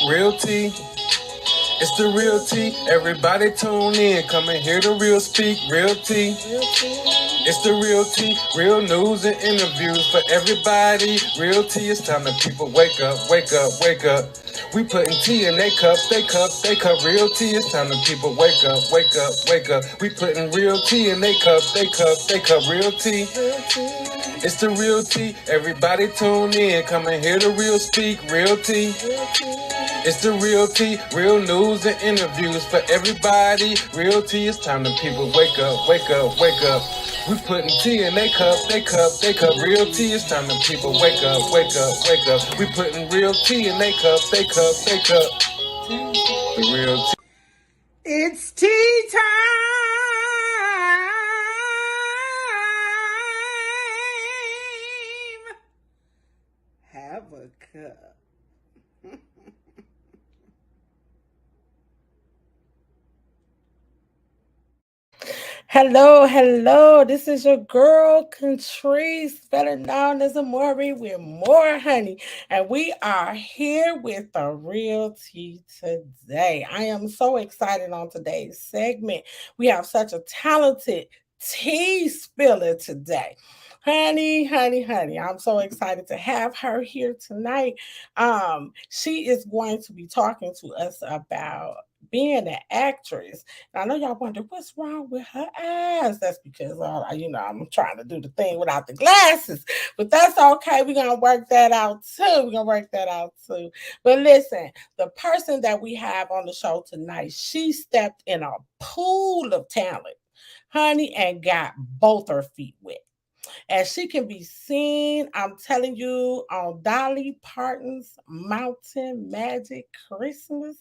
Real tea. It's the real tea. Everybody tune in. Come and hear the real speak. Real tea. It's the real tea. Real news and interviews for everybody. Real tea. It's time that people wake up, wake up, wake up. We putting tea in they cup, they cup, they cup. Real tea. It's time that people wake up, wake up, wake up. We putting real tea in they cup, they cup, they cup. Real tea. It's the real tea. Everybody tune in. Come and hear the real speak. Real tea. It's the real tea. Real news and interviews for everybody. Real tea. It's time that people wake up, wake up, wake up. We putting tea in they cup, they cup, they cup. Real tea. It's time that people wake up, wake up, wake up. We putting real tea in they cup, they cup, they cup. The real tea. It's tea time. Have a cup. Hello, hello. This is your girl, Contrice, better known as Amori with more honey. And we are here with the real tea today. I am so excited on today's segment. We have such a talented tea spiller today. Honey, honey, honey. I'm so excited to have her here tonight. She is going to be talking to us about being an actress. I know y'all wonder what's wrong with her eyes. That's because I'm trying to do the thing without the glasses, but that's okay. We're gonna work that out too. But listen, the person that we have on the show tonight, she stepped in a pool of talent, honey, and got both her feet wet. And she can be seen, I'm telling you, on Dolly Parton's Mountain Magic Christmas.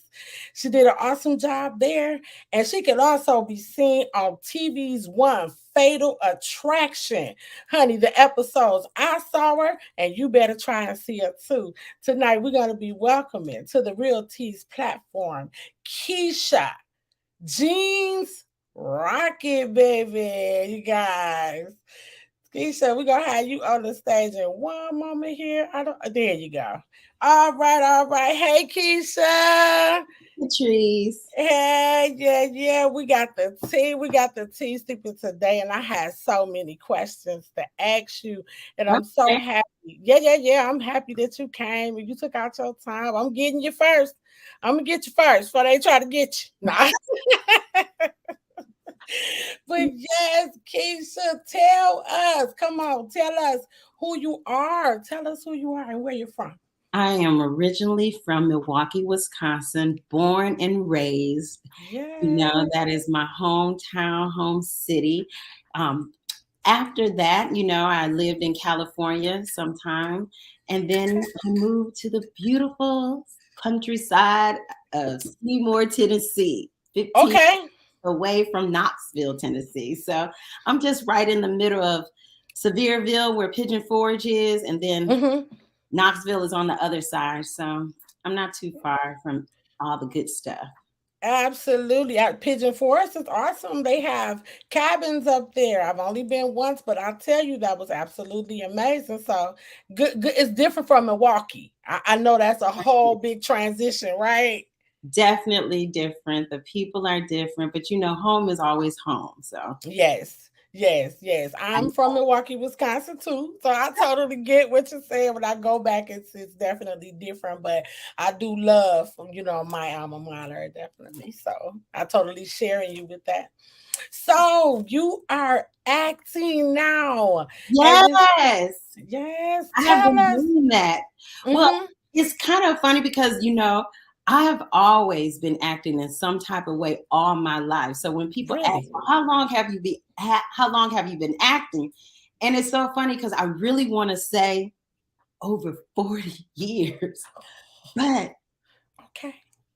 She did an awesome job there. And she can also be seen on TV's One Fatal Attraction. Honey, the episodes, I saw her, and you better try and see her too. Tonight, we're going to be welcoming to the Real Tease platform, Kisha Jeans Rockett, baby, you guys. Keisha, we're gonna have you on the stage in one moment here. There you go. All right, all right. Hey Keisha. Trees. Hey, yeah. We got the tea steeping today, and I had so many questions to ask you. And I'm so happy. Yeah. I'm happy that you came and you took out your time. I'm getting you first. I'm gonna get you first before they try to get you. Nah. But yes, Keisha, tell us. Come on, tell us who you are. Tell us who you are and where you're from. I am originally from Milwaukee, Wisconsin, born and raised. Yeah. That is my hometown, home city. After that, I lived in California sometime, and then I moved to the beautiful countryside of Seymour, Tennessee. 15 away from Knoxville, Tennessee. So I'm just right in the middle of Sevierville, where Pigeon Forge is, and then Knoxville is on the other side. So I'm not too far from all the good stuff. Absolutely. Pigeon Forest is awesome. They have cabins up there. I've only been once, but I'll tell you that was absolutely amazing. So good. It's different from Milwaukee. I know that's a whole big transition, right? Definitely different. The people are different, but home is always home. So yes. I'm from Milwaukee, Wisconsin too, so I totally get what you're saying. When I go back, it's definitely different, but I do love my alma mater, definitely. So I totally sharing you with that. So you are acting now. Yes. I have been doing that. Well, it's kind of funny because I have always been acting in some type of way all my life. So when people ask, well, how long have you been acting? And it's so funny because I really want to say over 40 years. But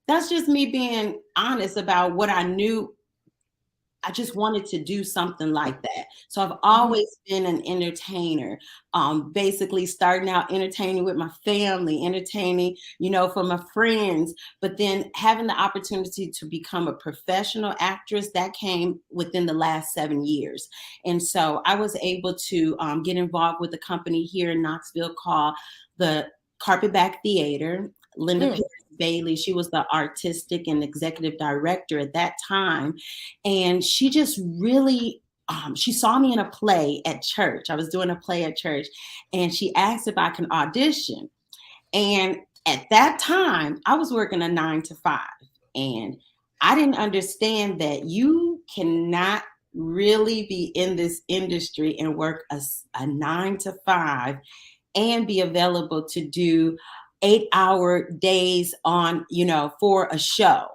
that's just me being honest about what I knew. I just wanted to do something like that. So I've always been an entertainer, basically starting out entertaining with my family, entertaining, for my friends, but then having the opportunity to become a professional actress, that came within the last 7 years. And so I was able to get involved with a company here in Knoxville called the Carpetback Theater. Linda Pierce Bailey. She was the artistic and executive director at that time. And she just really, she saw me in a play at church. I was doing a play at church, and she asked if I can audition. And at that time, I was working a 9 to 5. And I didn't understand that you cannot really be in this industry and work a 9 to 5 and be available to do 8-hour days on, for a show,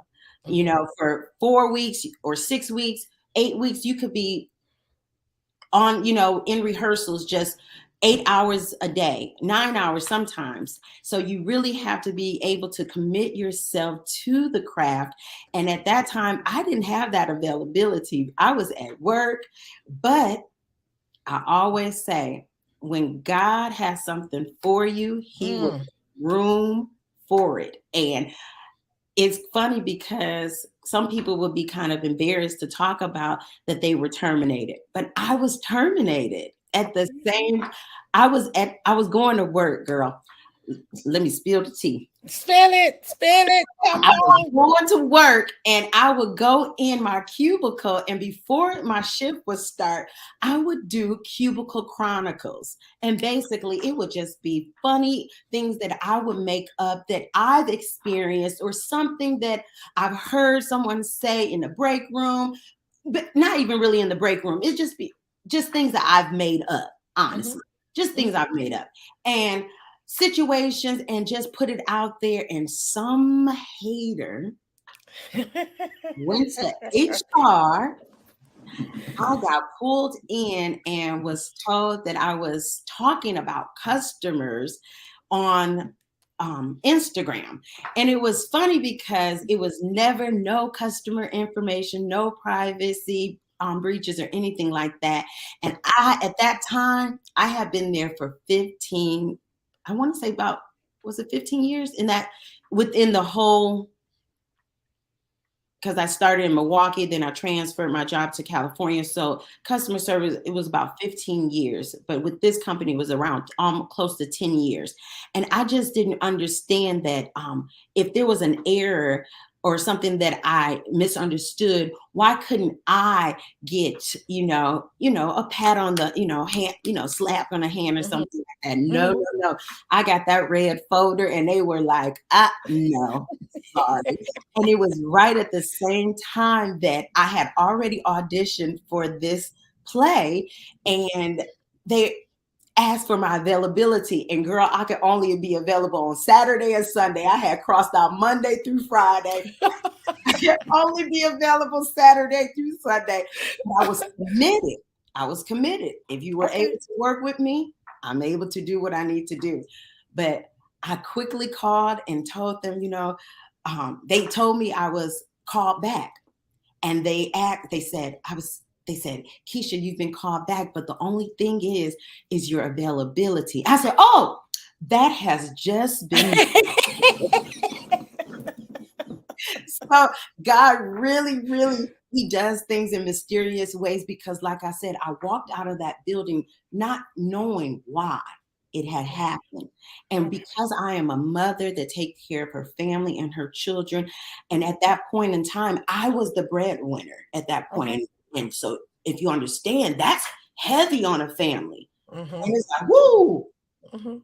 for 4 weeks or 6 weeks, 8 weeks, you could be on, in rehearsals, just 8 hours a day, 9 hours sometimes. So you really have to be able to commit yourself to the craft. And at that time, I didn't have that availability. I was at work, but I always say, when God has something for you, he will make room for it. And it's funny because some people would be kind of embarrassed to talk about that they were terminated, but I was terminated at the same. I was going to work, girl. Let me spill the tea. Spill it. Come I was going to work, and I would go in my cubicle, and before my shift would start, I would do cubicle chronicles. And basically it would just be funny things that I would make up that I've experienced, or something that I've heard someone say in the break room, but not even really in the break room. It'd just be just things that I've made up, honestly. Just things I've made up. And situations, and just put it out there. And some hater went to HR. I got pulled in and was told that I was talking about customers on Instagram. And it was funny because it was never no customer information, no privacy breaches or anything like that. And at that time, I had been there for 15, I want to say about, was it 15 years in that, within the whole, because I started in Milwaukee, then I transferred my job to California. So customer service, it was about 15 years, but with this company it was around close to 10 years. And I just didn't understand that if there was an error or something that I misunderstood, why couldn't I get, a pat on the, hand, slap on the hand or something like that? No. I got that red folder, and they were like, no, sorry. And it was right at the same time that I had already auditioned for this play, and they asked for my availability. And girl, I could only be available on Saturday and Sunday. I had crossed out Monday through Friday. I could only be available Saturday through Sunday. And I was committed. If you were able to work with me, I'm able to do what I need to do. But I quickly called and told them, they told me I was called back. And they said, Kisha, you've been called back, but the only thing is your availability. I said, oh, that has just been. So God really, really, he does things in mysterious ways, because like I said, I walked out of that building not knowing why it had happened. And because I am a mother that takes care of her family and her children, and at that point in time, I was the breadwinner at that point. Okay. And so if you understand, that's heavy on a family. Mm-hmm. And it's like, woo, mm-hmm.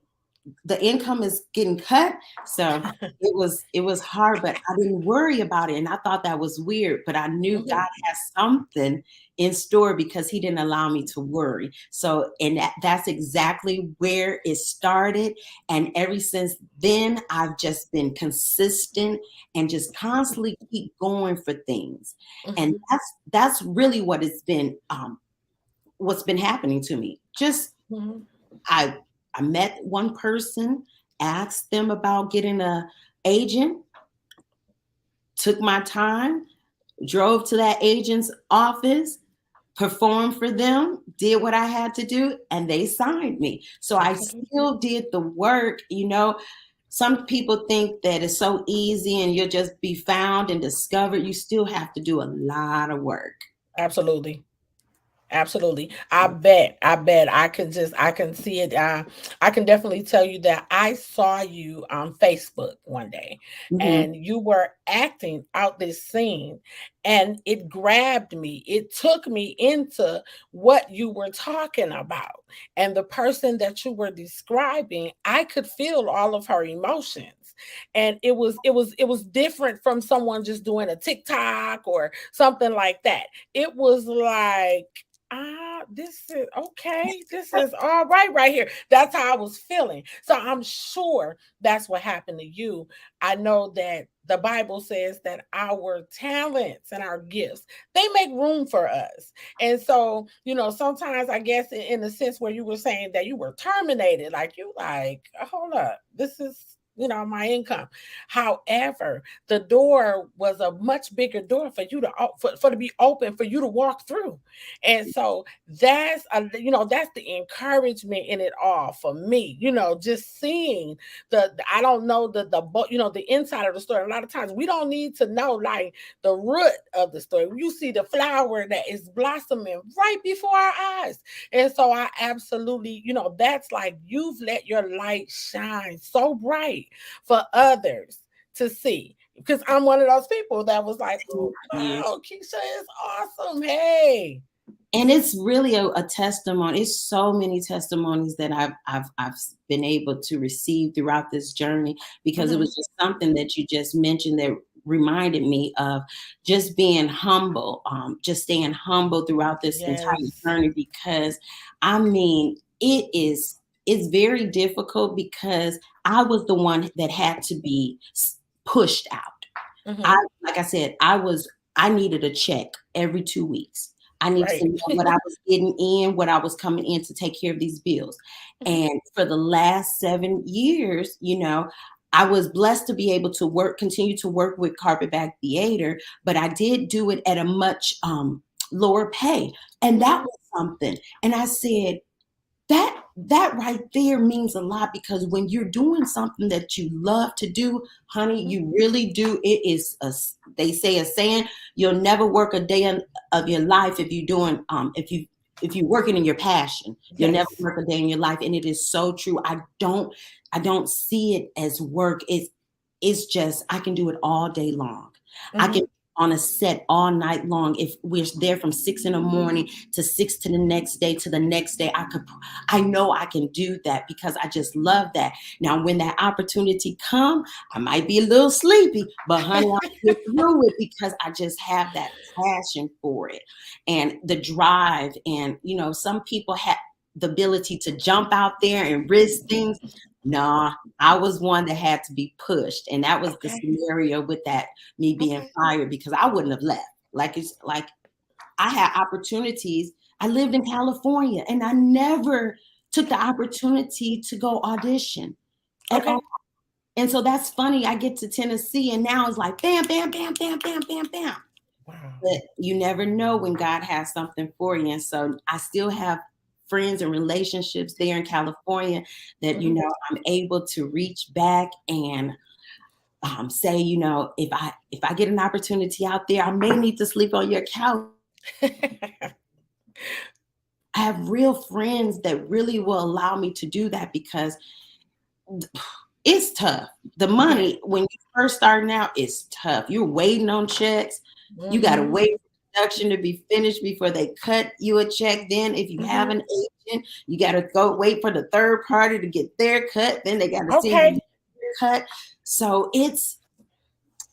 The income is getting cut. So it was hard, but I didn't worry about it. And I thought that was weird, but I knew mm-hmm. God has something in store, because he didn't allow me to worry. So, and that's exactly where it started. And ever since then, I've just been consistent and just constantly keep going for things. Mm-hmm. And that's really what it's been, what's been happening to me. Just, mm-hmm. I met one person, asked them about getting an agent, took my time, drove to that agent's office, performed for them, did what I had to do, and they signed me. So I still did the work. Some people think that it's so easy and you'll just be found and discovered. You still have to do a lot of work. Absolutely. Absolutely. I bet I can see it. I can definitely tell you that I saw you on Facebook one day Mm-hmm. and you were acting out this scene and it grabbed me. It took me into what you were talking about. And the person that you were describing, I could feel all of her emotions. And it was different from someone just doing a TikTok or something like that. It was like, this is okay. This is all right here. That's how I was feeling. So I'm sure that's what happened to you. I know that the Bible says that our talents and our gifts, they make room for us. And so, sometimes I guess in a sense where you were saying that you were terminated, like you like, hold up, this is my income. However, the door was a much bigger door for you for to be open for you to walk through. And so that's the encouragement in it all for me. Just seeing I don't know the inside of the story. A lot of times we don't need to know like the root of the story. You see the flower that is blossoming right before our eyes. And so I absolutely, that's like you've let your light shine so bright for others to see. Because I'm one of those people that was like, oh wow, Keisha is awesome. Hey. And it's really a testimony. It's so many testimonies that I've been able to receive throughout this journey, because it was just something that you just mentioned that reminded me of just being humble, just staying humble throughout this entire journey. Because I mean, it's very difficult because I was the one that had to be pushed out. Like I said, I needed a check every 2 weeks. I need to know what I was getting in, what I was coming in to take care of these bills. And for the last 7 years, I was blessed to be able to continue to work with Carpetbag Theater, but I did do it at a much lower pay. And that was something. And I said, that right there means a lot, because when you're doing something that you love to do, honey, you really do. It is they say a saying, you'll never work a day of your life if you're doing if you're working in your passion. You'll never work a day in your life. And it is so true. I don't see it as work. It's just, I can do it all day long. I can on a set all night long. If we're there from 6 a.m. to 6 to the next day, I know I can do that because I just love that. Now, when that opportunity come, I might be a little sleepy, but honey, I'll get through it because I just have that passion for it and the drive. And, some people have the ability to jump out there and risk things. Nah, I was one that had to be pushed. And that was the scenario with that, me being fired, because I wouldn't have left. Like I had opportunities. I lived in California and I never took the opportunity to go audition at all. And so that's funny. I get to Tennessee and now it's like bam, bam, bam, bam, bam, bam, bam. Wow. But you never know when God has something for you. And so I still have friends and relationships there in California that, I'm able to reach back and say, if I get an opportunity out there, I may need to sleep on your couch. I have real friends that really will allow me to do that because it's tough. The money, when you first starting out, is tough. You're waiting on checks. You got to wait for production to be finished before they cut you a check. Then if you have an agent, you got to go wait for the third party to get their cut. Then they got to see your cut. So it's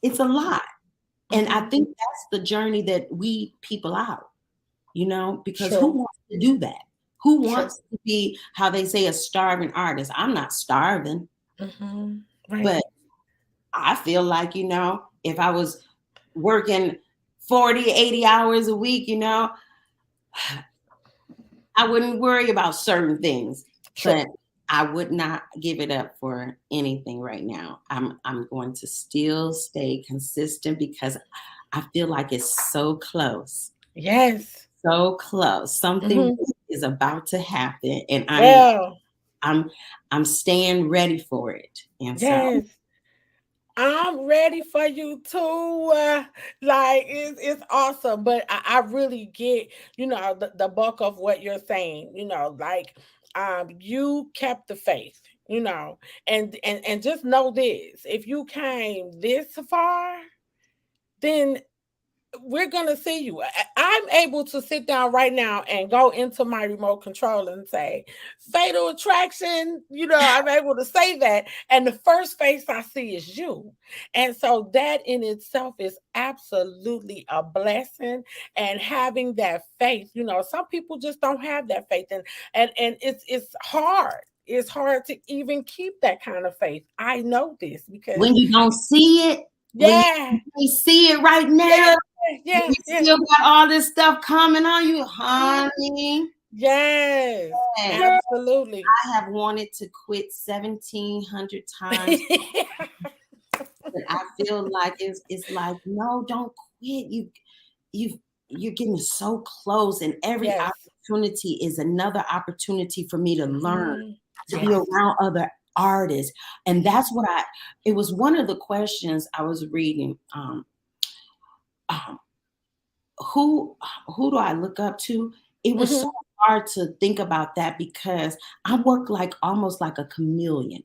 a lot. And I think that's the journey that we people out, because who wants to do that? Who wants to be, how they say, a starving artist? I'm not starving. But I feel like, if I was working 40, 80 hours a week, I wouldn't worry about certain things. But I would not give it up for anything right now. I'm going to still stay consistent because I feel like it's so close. Yes. So close. Something is about to happen. And I'm staying ready for it. And so I'm ready for you too. Like it's awesome, but I really get the bulk of what you're saying. Like you kept the faith. And just know this: if you came this far, then we're gonna see you. I'm able to sit down right now and go into my remote control and say fatal attraction. I'm able to say that, and the first face I see is you. And so that in itself is absolutely a blessing. And having that faith, some people just don't have that faith, and it's hard. It's hard to even keep that kind of faith. I know this because when you don't see it, when yeah, you see it right now, yeah, you yeah. still got all this stuff coming on you, honey. Yes, Yes. absolutely. I have wanted to quit 1,700 times, but I feel like it's like, no, don't quit. You're getting so close, and every Yes. opportunity is another opportunity for me to learn, to be Yes. around other artists. And that's what it was one of the questions I was reading. Um, who do I look up to? It was so hard to think about that because I work like almost like a chameleon.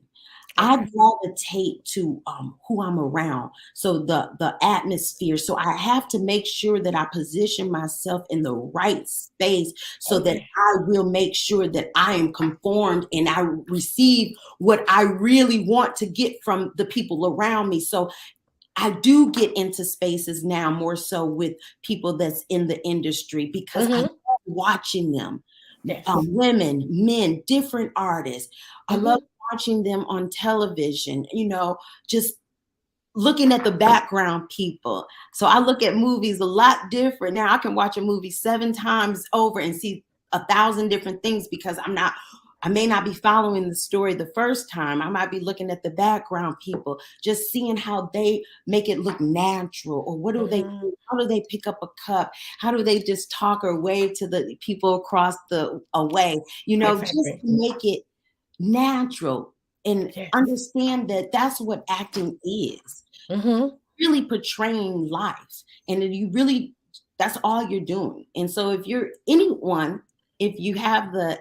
I Okay. gravitate to who I'm around. So the atmosphere. So I have to make sure that I position myself in the right space so that I will make sure that I am conformed and I receive what I really want to get from the people around me. So I do get into spaces now more so with people that's in the industry because I love watching them. Yes. Women, men, different artists. I love watching them on television, just looking at the background people. So I look at movies a lot different. Now I can watch a movie 7 times over and see 1,000 different things because I may not be following the story the first time. I might be looking at the background people, just seeing how they make it look natural, or what do they do? How do they pick up a cup? How do they just talk or wave to the people across the away? Just to make it natural and understand that that's what acting is. Really portraying life, and that's all you're doing. And so if you're anyone, if you have the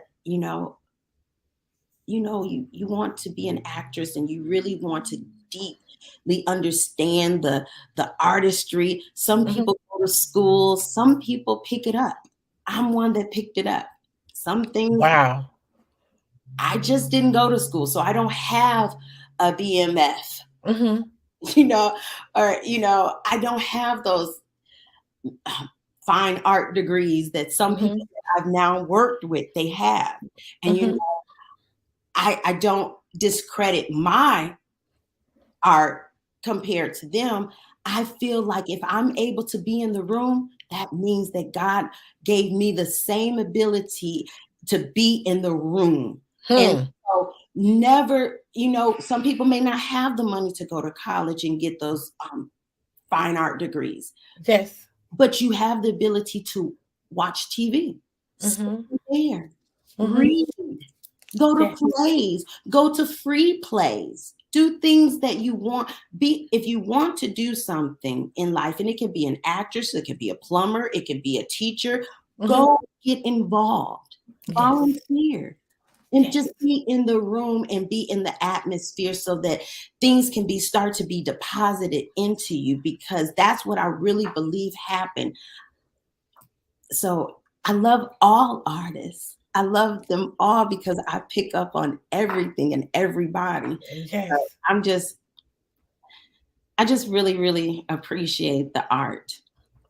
you want to be an actress and you really want to deeply understand the artistry. Some people go to school, some people pick it up. I'm one that picked it up. Some things I just didn't go to school, so I don't have a BMF. Or I don't have those fine art degrees that some people that I've now worked with, they have. And I don't discredit my art compared to them. I feel like if I'm able to be in the room, that means that God gave me the same ability to be in the room. And so never, some people may not have the money to go to college and get those fine art degrees. Yes. But you have the ability to watch TV, there, read, go to plays, go to free plays, do things that you want. If you want to do something in life, and it can be an actress, it could be a plumber, it could be a teacher, go get involved, volunteer, and just be in the room and be in the atmosphere so that things can start to be deposited into you, because that's what I really believe happened. So I love all artists. I love them all because I pick up on everything and everybody. Yes. So I just really, really appreciate the art.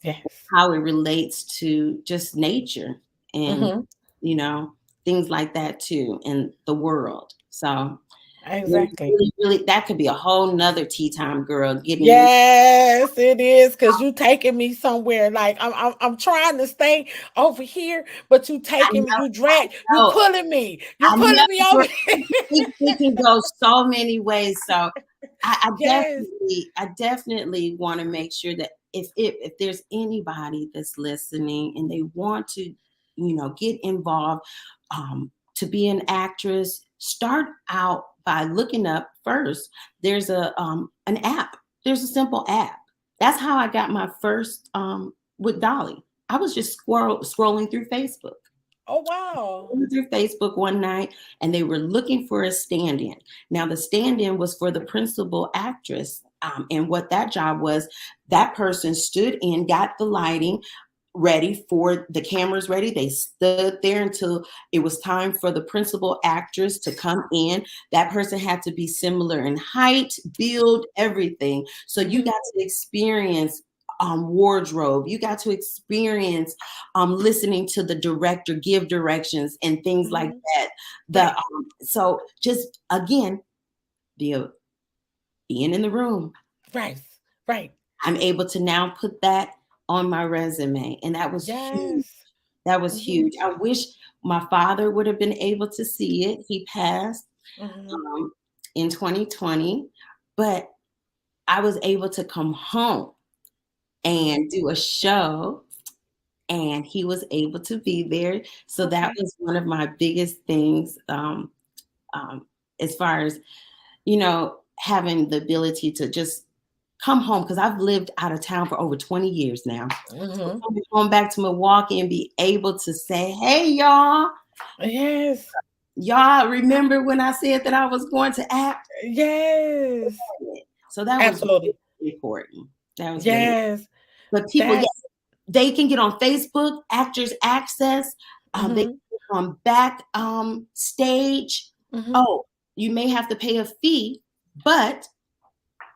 Yes. How it relates to just nature and, things like that too, in the world. So exactly. Really, that could be a whole nother tea time, girl. Yes, it is, because you taking me somewhere. Like I'm trying to stay over here, but you taking me, you pulling me, over here. It can go so many ways. So I definitely want to make sure that if there's anybody that's listening and they want to, get involved, to be an actress, start out by looking up first. There's an app. There's a simple app. That's how I got my first with Dolly. I was just scrolling through Facebook. Oh, wow. Through Facebook one night, and they were looking for a stand-in. Now, the stand-in was for the principal actress, and what that job was, that person stood in, got the lighting ready, for the cameras ready. They stood there until it was time for the principal actress to come in. That person had to be similar in height, build, everything. So you got to experience wardrobe. You got to experience listening to the director give directions and things like that. So just again, being in the room. Right. I'm able to now put that on my resume, and that was huge. That was huge. I wish my father would have been able to see it. He passed in 2020, but I was able to come home and do a show, and he was able to be there. So that was one of my biggest things, as far as, having the ability to just come home, because I've lived out of town for over 20 years now. So coming home back to Milwaukee and be able to say, hey, y'all. Yes. Y'all remember when I said that I was going to act? Yes. So that was really important. That was really, but people, they can get on Facebook, Actors Access. They can get on Backstage. Oh, you may have to pay a fee, but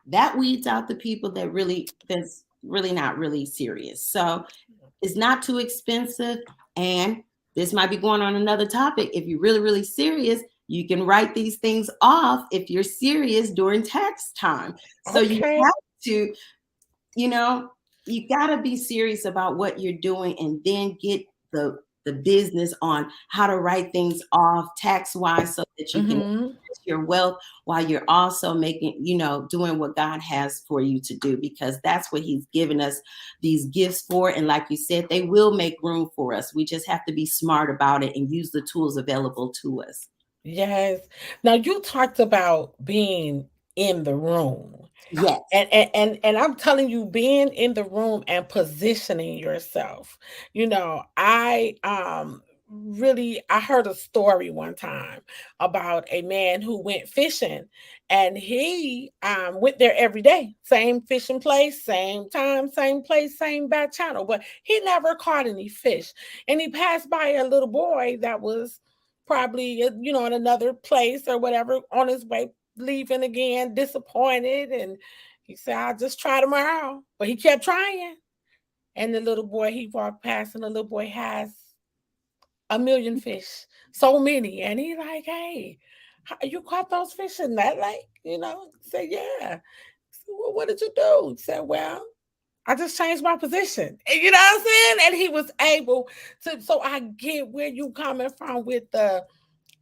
that weeds out the people that's really not really serious. So it's not too expensive. And this might be going on another topic. If you're really, really serious, you can write these things off if you're serious during tax time. So you have to, you got to be serious about what you're doing, and then get the business on how to write things off tax-wise, so that you can increase your wealth while you're also making, doing what God has for you to do, because that's what he's given us these gifts for. And like you said, they will make room for us. We just have to be smart about it and use the tools available to us. Yes. Now, you talked about being in the room. Yes. And I'm telling you, being in the room and positioning yourself. I heard a story one time about a man who went fishing, and he went there every day, same fishing place, same time, same place, same back channel, but he never caught any fish. And he passed by a little boy that was probably in another place or whatever, on his way leaving again, disappointed, and he said, I'll just try tomorrow. But he kept trying. And the little boy, he walked past, and the little boy has 1 million fish, so many. And he like, hey, you caught those fish in that lake? Said, yeah. Said, well, what did you do? He said, well, I just changed my position. And you know what I'm saying? And he was able to. So I get where you coming from with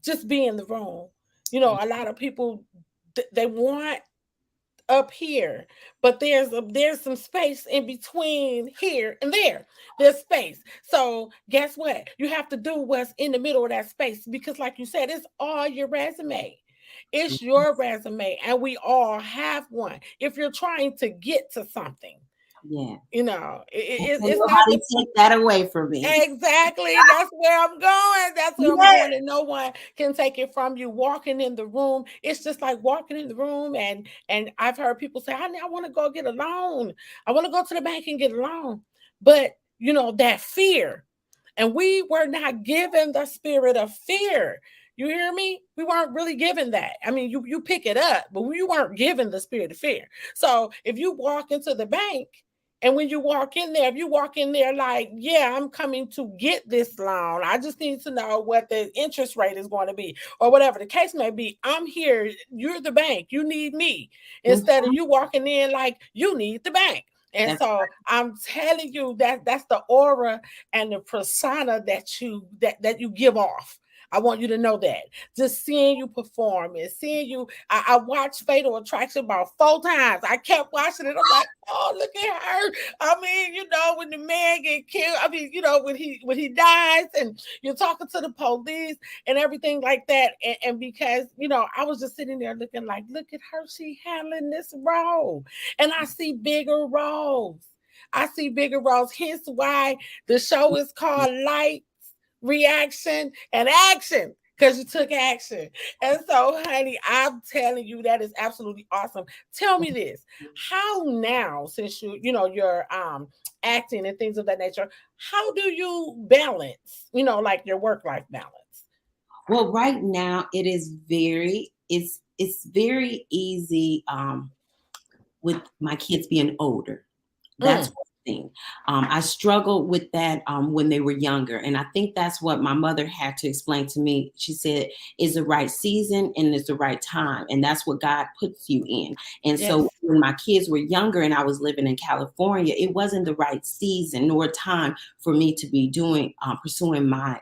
just being in the room. A lot of people, they want up here, but there's some space in between here and there. There's space. So guess what? You have to do what's in the middle of that space, because like you said, it's all your resume. It's your resume, and we all have one. If you're trying to get to something, it's not to take that away from me. Exactly. That's where I'm going. That's where I'm going, and no one can take it from you. Walking in the room, it's just like walking in the room, and I've heard people say, I want to go get a loan. I want to go to the bank and get a loan. But that fear, and we were not given the spirit of fear. You hear me? We weren't really given that. I mean, you pick it up, but we weren't given the spirit of fear. So if you walk into the bank, and when you walk in there, if you walk in there like, yeah, I'm coming to get this loan, I just need to know what the interest rate is going to be, or whatever the case may be. I'm here. You're the bank. You need me. Instead of you walking in like you need the bank. And that's so right. I'm telling you that's the aura and the persona that you give off. I want you to know that. Just seeing you perform and seeing you, I watched Fatal Attraction about 4 times. I kept watching it. I'm like, oh, look at her. I mean, when the man get killed, I mean, when he dies and you're talking to the police and everything like that. And because, I was just sitting there looking like, look at her, she handling this role. And I see bigger roles. I see bigger roles. Hence why the show is called Light, Reaction, and Action. Because you took action. And so, honey, I'm telling you, that is absolutely awesome. Tell me this. How now, since you're acting and things of that nature, how do you balance, like your work-life balance? Well, right now it is it's very easy with my kids being older. That's one thing. I struggled with that when they were younger. And I think that's what my mother had to explain to me. She said, it's the right season and it's the right time. And that's what God puts you in. And so when my kids were younger and I was living in California, it wasn't the right season nor time for me to be pursuing my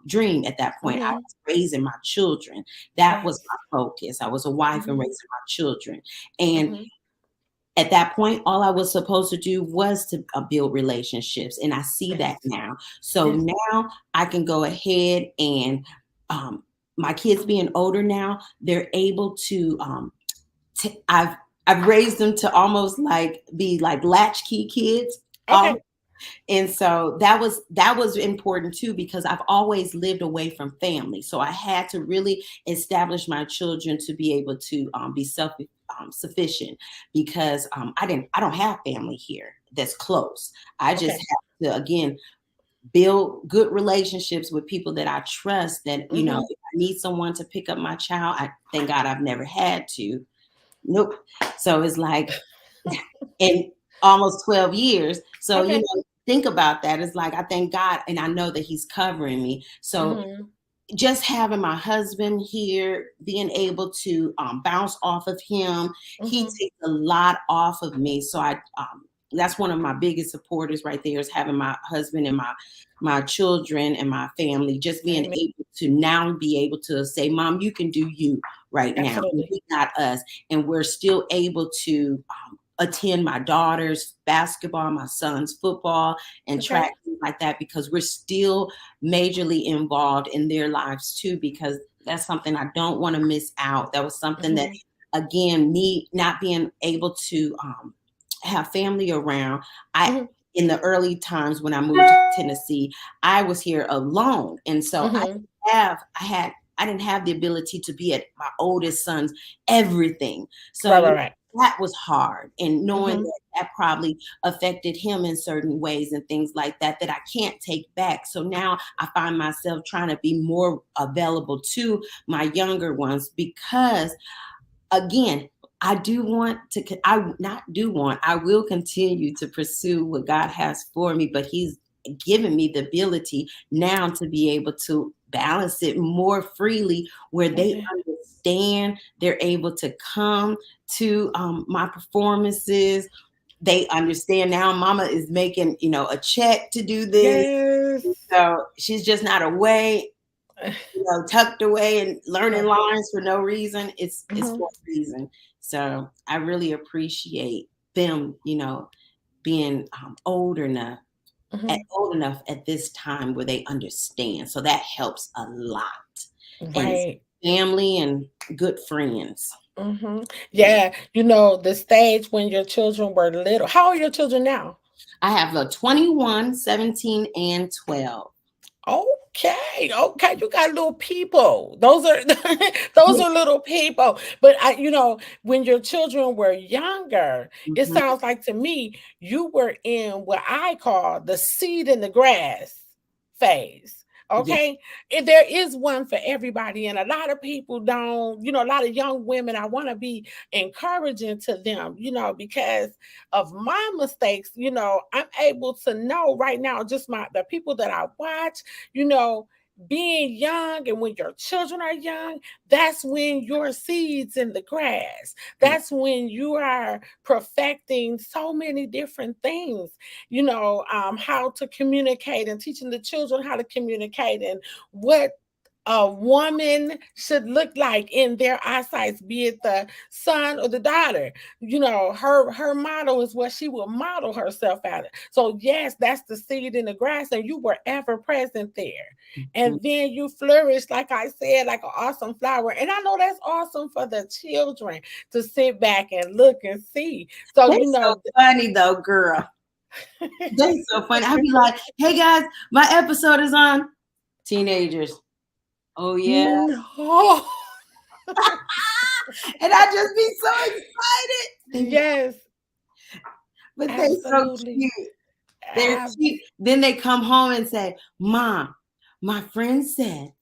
dream at that point. I was raising my children. That was my focus. I was a wife and raising my children. And at that point, all I was supposed to do was to build relationships. And I see that now. So now I can go ahead and my kids being older now, they're able to, I've raised them to almost be like latchkey kids. And so that was important too, because I've always lived away from family. So I had to really establish my children to be able to be sufficient, because I don't have family here that's close. I just have to, again, build good relationships with people that I trust, that, if I need someone to pick up my child, I thank God I've never had to. Nope. So it's like in almost 12 years. So, think about that. It's like, I thank God and I know that he's covering me. So just having my husband here, being able to bounce off of him, he takes a lot off of me. So that's one of my biggest supporters right there, is having my husband and my children and my family, just being able to now be able to say, Mom, you can do you right now. We got us. And we're still able to attend my daughter's basketball, my son's football and track, things like that, because we're still majorly involved in their lives too, because that's something I don't want to miss out. That was something that, again, me not being able to have family around. In the early times when I moved to Tennessee, I was here alone. And so I didn't have the ability to be at my oldest son's everything. So that was hard. And knowing that probably affected him in certain ways and things like that I can't take back. So now I find myself trying to be more available to my younger ones, because again, I will continue to pursue what God has for me, but he's given me the ability now to be able to balance it more freely, where they understand, they're able to come to my performances. They understand now Mama is making, a check to do this. So she's just not away, tucked away and learning lines for no reason. It's for a reason. So I really appreciate them, being old enough at this time where they understand. So that helps a lot. And family and good friends. Yeah. The stage when your children were little. How are your children now? I have a 21, 17, and 12. Okay, you got little people. Those are little people. But when your children were younger, it sounds like to me you were in what I call the seed in the grass phase. Okay. And there is one for everybody. And a lot of people don't, a lot of young women, I want to be encouraging to them, because of my mistakes, I'm able to know right now, just the people that I watch, being young, and when your children are young, that's when your seeds in the grass, that's when you are perfecting so many different things, how to communicate, and teaching the children how to communicate, and what a woman should look like in their eyesight, be it the son or the daughter. You know, her model is what she will model herself out of. So yes, that's the seed in the grass, and you were ever present there. And then you flourish, like I said, like an awesome flower. And I know that's awesome for the children to sit back and look and see. So They're so funny though, girl. They're so funny. I'd be like, hey guys, my episode is on teenagers. Oh yeah. No. And I just be so excited. Yes. But they're so cute. They're cute. Then they come home and say, Mom, my friend said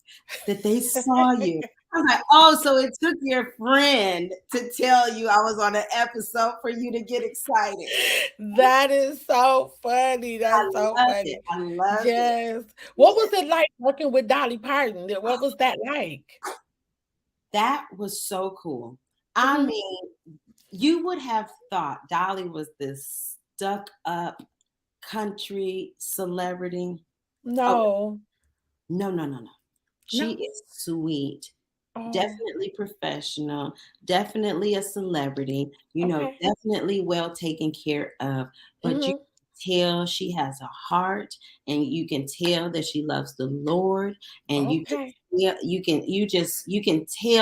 that they saw you. I'm like, oh, so it took your friend to tell you I was on an episode for you to get excited. That is so funny. That's so funny. I love it. Yes. What was it like working with Dolly Parton? What was that like? That was so cool. I mean, you would have thought Dolly was this stuck up country celebrity. No. No. She is sweet. Definitely professional, definitely a celebrity, you know, definitely well taken care of. But you can tell she has a heart, and you can tell that she loves the Lord, and you can tell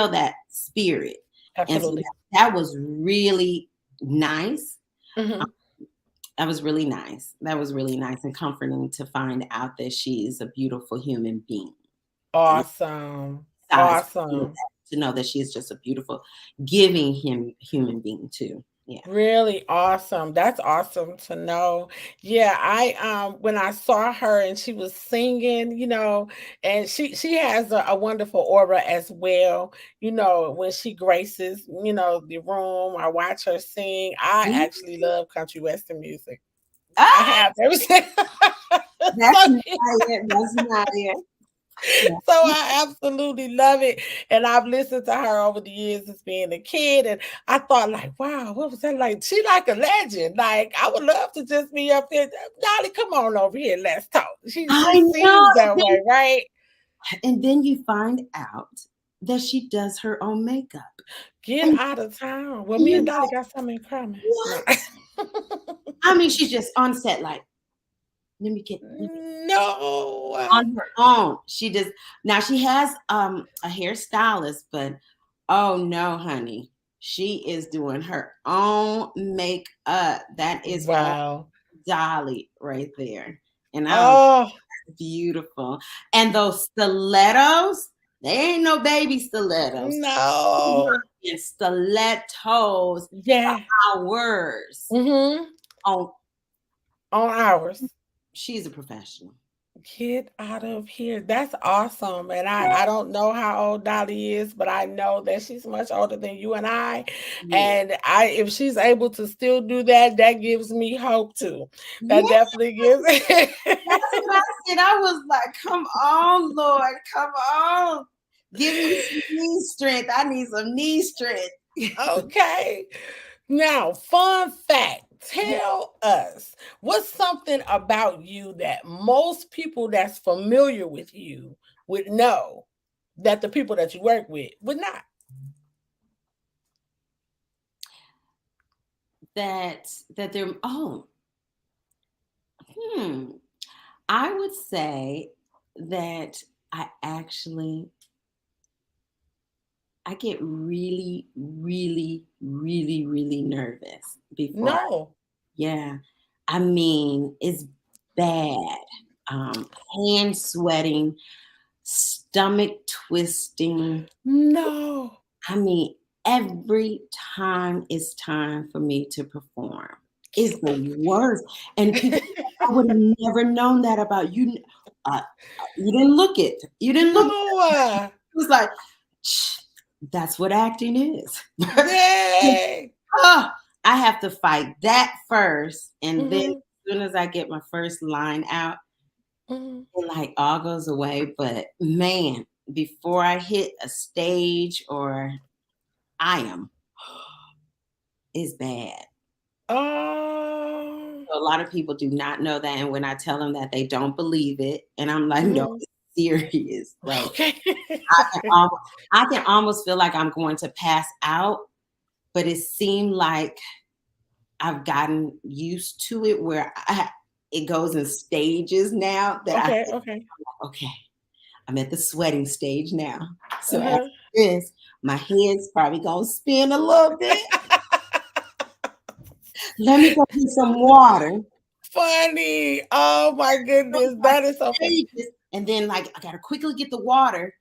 that spirit. Absolutely. And so that was really nice. That was really nice. That was really nice and comforting to find out that she is a beautiful human being. Awesome. Awesome. To know that she's just a beautiful, giving human being too. Yeah. Really awesome. That's awesome to know. Yeah, I when I saw her and she was singing, you know, and she has a wonderful aura as well. You know, when she graces, you know, the room, I watch her sing. I actually love country western music. I have ever since. That's not it. That's not it. So I absolutely love it. And I've listened to her over the years as being a kid. And I thought, like, wow, what was that like? She like a legend. Like, I would love to just be up here. Dolly, come on over here. Let's talk. She seems that way, right? And then you find out that she does her own makeup. Get out of town. Well, me and Dolly got something in common. I mean, she's just on set like, let me get no on her own. She just now she has a hairstylist, but oh no, honey, she is doing her own makeup. That is wow, Dolly right there, and that's beautiful. And those stilettos, they ain't no baby stilettos. No, and stilettos. Yeah, hours. On hours. She's a professional. Get out of here. That's awesome. And I don't know how old Dolly is, but I know that she's much older than you and I. And if she's able to still do that, that gives me hope too. That definitely gives That's what I said. I was like, come on, Lord, come on. Give me some knee strength. I need some knee strength. Okay. Now, fun fact. Tell us what's something about you that most people that's familiar with you would know that the people that you work with would not. That they're I would say that I get really, really, really, really nervous before. Yeah. I mean, it's bad. Hand sweating, stomach twisting. No. I mean, every time it's time for me to perform. It's the worst. And people, I would have never known that about you. You didn't look it. You didn't look it. It was like, that's what acting is. Yay. I have to fight that first. And then as soon as I get my first line out, it like all goes away. But man, before I hit a stage or is bad. Oh. So a lot of people do not know that. And when I tell them that, they don't believe it. And I'm like, no, it's serious. Like Okay. I can almost feel like I'm going to pass out, but it seemed like I've gotten used to it where it goes in stages now that okay, I'm at the sweating stage now. So after this, my head's probably gonna spin a little bit. Let me go get some water. Funny. Oh my goodness. That is so funny. And then like I gotta quickly get the water.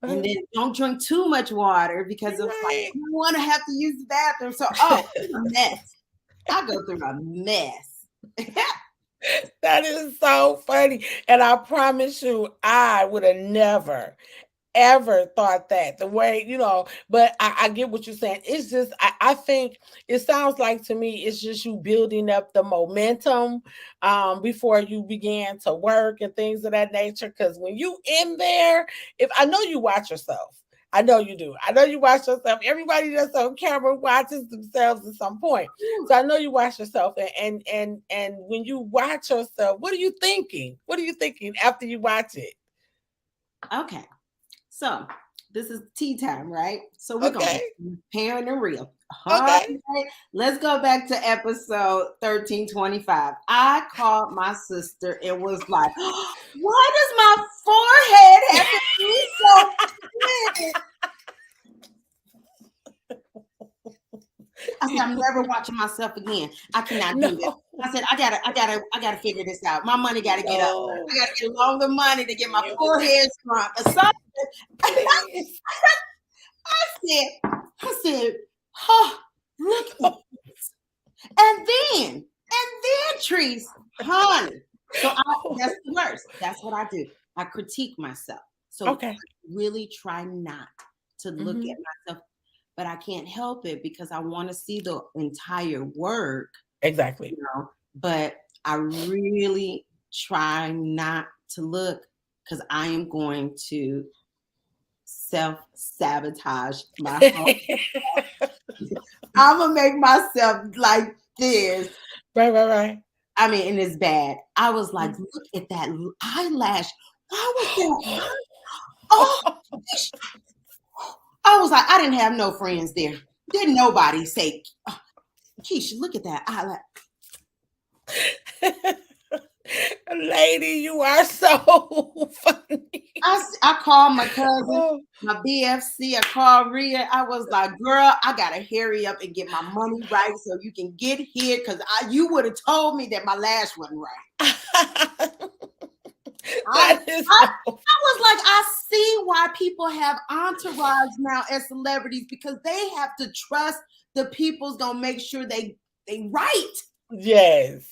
And then don't drink too much water because of like you want to have to use the bathroom. So it's a mess. I go through a mess. That is so funny. And I promise you, I would have never, ever thought that the way, but I get what you're saying. It's just, I think it sounds like to me, it's just you building up the momentum before you began to work and things of that nature. Because when you in there, if I know you watch yourself, I know you do. I know you watch yourself. Everybody that's on camera watches themselves at some point. So I know you watch yourself. And when you watch yourself, what are you thinking? What are you thinking after you watch it? Okay. So this is tea time, right? So we're going to be parent and real. Okay. Let's go back to episode 1325. I called my sister and was like, why does my forehead have to be so big? I said, I'm never watching myself again. I cannot do this. I said, I gotta figure this out. My money gotta get up. I gotta get longer money to get my forehead shrunk or something. I said, oh, look at this. And then, Trees, honey. So that's the worst. That's what I do. I critique myself. So I really try not to look at myself, but I can't help it because I want to see the entire work. Exactly. But I really try not to look because I am going to self-sabotage my home. I'm gonna make myself like this. Right. I mean, and it's bad. I was like, look at that eyelash. Why was that? Oh, I was like, I didn't have no friends there. Didn't nobody say, oh, Keisha, look at that eyelash. Lady, you are so funny. I called my cousin, my BFC. I called Rhea. I was like, girl, I gotta hurry up and get my money right so you can get here because you would have told me that my lash wasn't right. I was like, I see why people have entourage now as celebrities because they have to trust the people's gonna make sure they right. Yes.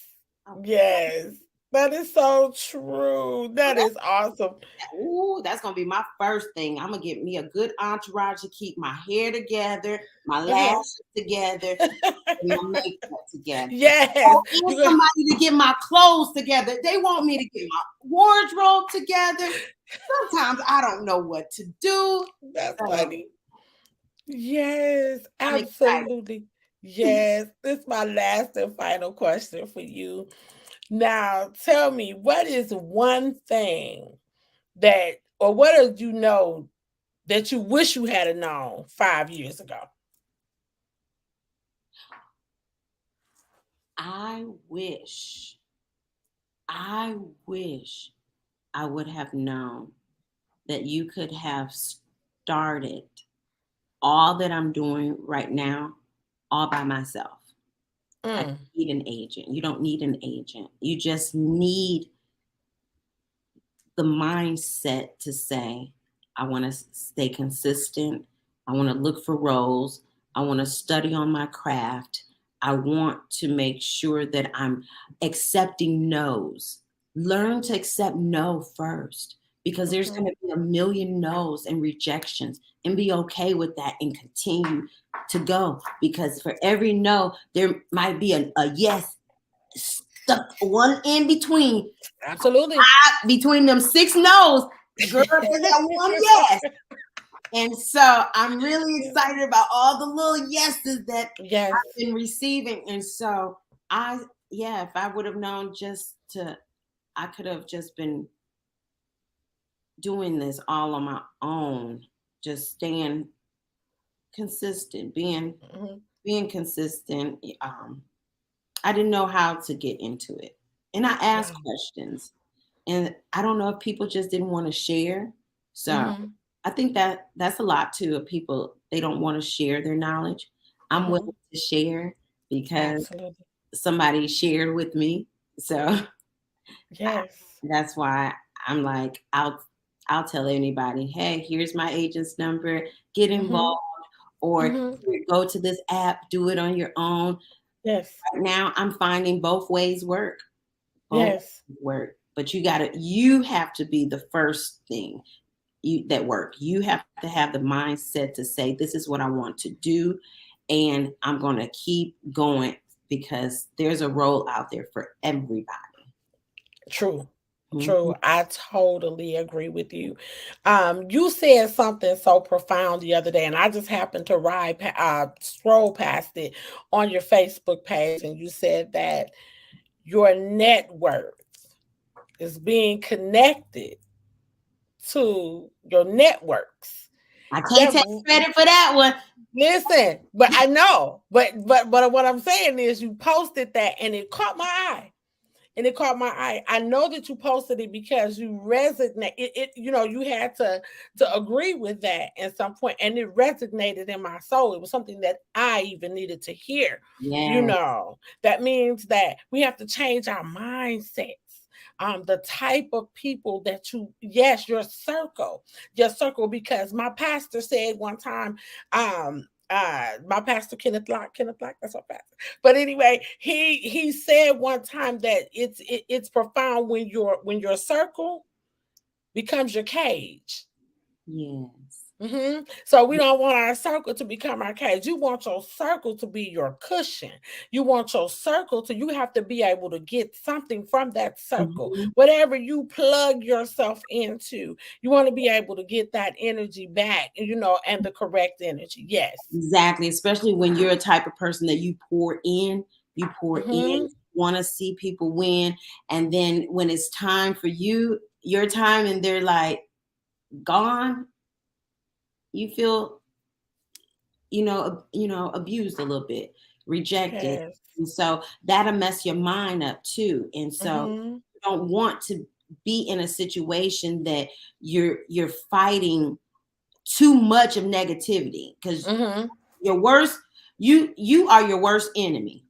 That is so true. That is awesome. Ooh, that's gonna be my first thing. I'm gonna get me a good entourage to keep my hair together, my lashes together, and my makeup together. Yes. And somebody to get my clothes together. They want me to get my wardrobe together. Sometimes I don't know what to do. That's funny. Yes, absolutely. Yes. This is my last and final question for you. Now, tell me, what is one thing what did you know that you wish you had known 5 years ago? I wish I would have known that you could have started all that I'm doing right now all by myself. I don't need an agent. You don't need an agent. You just need the mindset to say, I want to stay consistent. I want to look for roles. I want to study on my craft. I want to make sure that I'm accepting no's. Learn to accept no first because there's going to be a million no's and rejections and be okay with that and continue to go because for every no, there might be a yes stuck one in between. Absolutely. Between them 6 no's, girl, there's that one yes. And so I'm really excited about all the little yeses that I've been receiving. And so if I would have known I could have just been doing this all on my own, just staying consistent, being consistent. I didn't know how to get into it, and I asked questions, and I don't know if people just didn't want to share. So I think that that's a lot too of people. They don't want to share their knowledge. I'm willing to share because somebody shared with me. So that's why I'm like, I'll tell anybody, hey, here's my agent's number, get involved, or go to this app, do it on your own. Right now I'm finding both ways work. Work. But you have to be the first thing that work. You have to have the mindset to say, this is what I want to do, and I'm going to keep going because there's a role out there for everybody. True. I totally agree with you. You said something so profound the other day, and I just happened to scroll past it on your Facebook page, and you said that your net worth is being connected to your networks. I can't take credit for that one. Listen, but I know, but what I'm saying is you posted that and it caught my eye. I know that you posted it because you resonate. You had to agree with that at some point, and it resonated in my soul. It was something that I even needed to hear. That means that we have to change our mindsets. The type of people that your circle, because my pastor said one time, my pastor Kenneth Locke, that's our pastor. But anyway, he said one time that it's profound when your circle becomes your cage. So we don't want our circle to become our cage. You want your circle to be your cushion. You want your circle you have to be able to get something from that circle. Whatever you plug yourself into, you want to be able to get that energy back, and the correct energy. Yes. Exactly. Especially when you're a type of person that you pour in, want to see people win. And then when it's time for your time, and they're like gone, you feel, abused a little bit, rejected. And so that'll mess your mind up too. And so you don't want to be in a situation that you're fighting too much of negativity, because your worst, you are your worst enemy.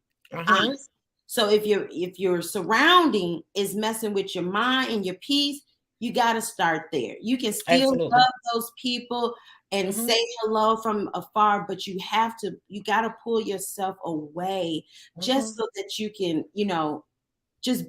So if your surrounding is messing with your mind and your peace, you got to start there. You can still love those people and say hello from afar, but you got to pull yourself away just so that you can, just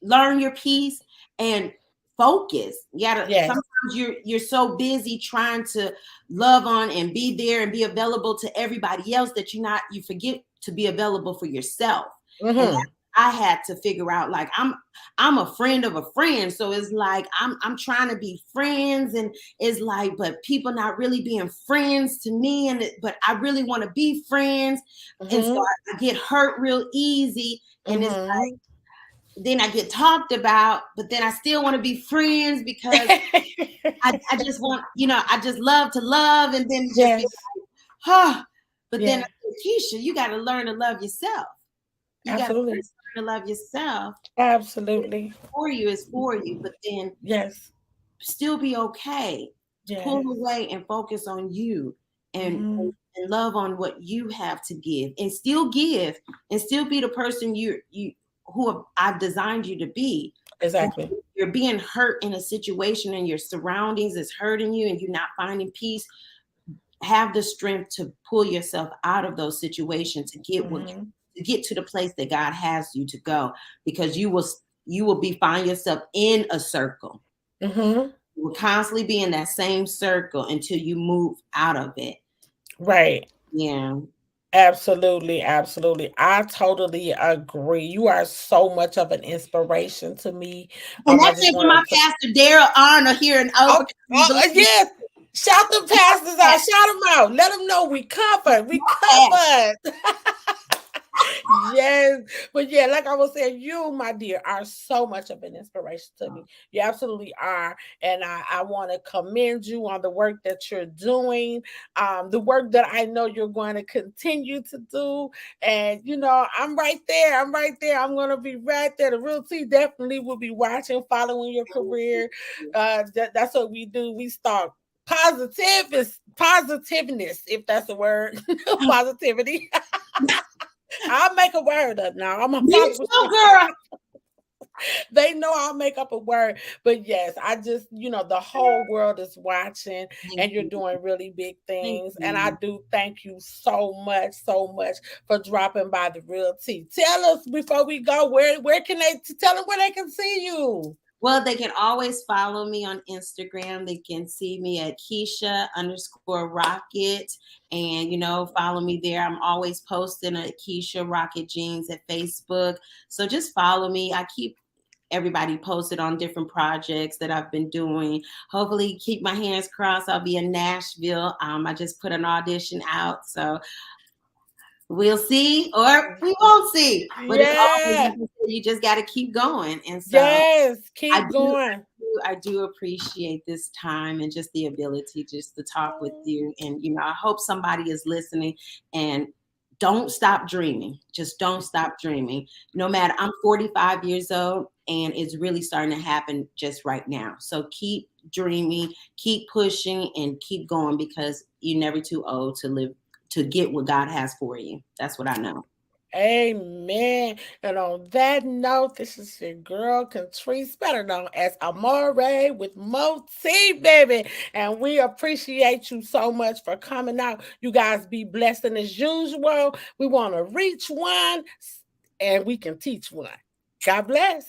learn your peace and focus. You gotta, sometimes you're so busy trying to love on and be there and be available to everybody else that you forget to be available for yourself. And I had to figure out, like, I'm a friend of a friend. So it's like, I'm trying to be friends, and it's like, but people not really being friends to me. But I really want to be friends. And so I get hurt real easy. And it's like, then I get talked about, but then I still want to be friends because I just want, I just love to love. And then just be like, but then I said, Kisha, you got to learn to love yourself. You got to learn to love yourself. Absolutely. It's for you, but then still be okay. Pull away and focus on you, and love on what you have to give, and still be the person who I've designed you to be. Exactly. You're being hurt in a situation and your surroundings is hurting you and you're not finding peace. Have the strength to pull yourself out of those situations to get to the place that God has you to go, because you will find yourself in a circle. You will constantly be in that same circle until you move out of it. Right. Yeah. Absolutely. I totally agree. You are so much of an inspiration to me. And that's it for my pastor, Daryl Arnold here in Oakland. Yes. Shout the pastors out. Shout them out. Let them know we covered. Yes, but yeah, like I was saying, you, my dear, are so much of an inspiration to me. You absolutely are, and I want to commend you on the work that you're doing, the work that I know you're going to continue to do. And you know, I'm right there. I'm right there. I'm going to be right there. The Real T definitely will be watching, following your career. That's what we do. We start positiveness, if that's a word, positivity. I'll make a word up now. I'm a Me follower. too, girl. They know I'll make up a word. But yes, I just, you know, the whole world is watching Thank and you're you. doing really big Thank things. And I you. do thank you so much for dropping by the Real Tea. Tell us before we go, where can they tell them where they can see you? Well, they can always follow me on Instagram. They can see me at Keisha_Rockett. And, you know, follow me there. I'm always posting at Keisha Rockett Jeans at Facebook. So just follow me. I keep everybody posted on different projects that I've been doing. Hopefully, keep my hands crossed. I'll be in Nashville. I just put an audition out. So we'll see or we won't see. But it's always, Yeah. you just got to keep going. And so Yes. I Keep do, going. I do appreciate this time and just the ability just to talk with you. And, you know, I hope somebody is listening and don't stop dreaming. Just don't stop dreaming. No matter, I'm 45 years old and it's really starting to happen just right now. So keep dreaming, keep pushing and keep going because you're never too old to live, to get what God has for you. That's what I know. Amen. And on that note, this is your girl, Catrice, better known as Amore with Mo T, baby. And we appreciate you so much for coming out. You guys be blessed. And as usual, we want to reach one and we can teach one. God bless.